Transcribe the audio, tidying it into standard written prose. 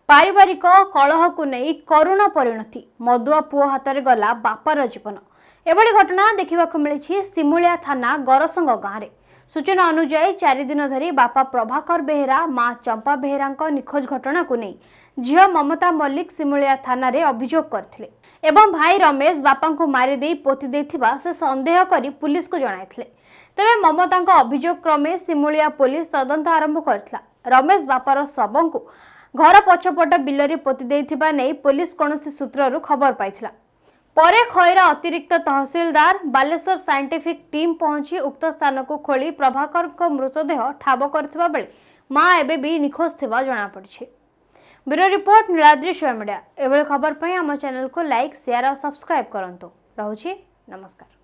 पारिवारिक कलह को नहीं करुण परिणति मदुआ पुओ हाथ में गला बापार जीवन। एभली घटना देखा मिली सिमुलिया थाना गरसंग गाँव में। सूचना अनुसार 4 दिन धरी बापा प्रभाकर बेहेरा मां चंपा बेहेरा निखोज घटना को नहीं झील ममता मल्लिक सिमुलिया थाना रे अभियोग करथिले एवं भाई रमेश बापा को मारिदे पोति देथिबा से संदेह करी पुलिस को जणाइथिले। तेबे ममता अभियोग क्रमे सिमुलिया पुलिस तदंत आरंभ करथिला। रमेश बापार शव को घर पछपट बिलरे पोति देथिबा नै पुलिस कोनोसी सूत्ररु खबर पाइथिला। परे खैरा अतिरिक्त तहसीलदार बालेश्वर साइंटिफिक टीम पहुंची उक्त स्थान को खोली प्रभाकर को मृतदेह ठाब करथिबा बेले मां एबे भी निखोज थिबा जणा पड़छि। Bureau report Niladri show media. एभली खबर पई हम चैनल को लाइक शेयर और सब्सक्राइब करंतु। रहउछि नमस्कार।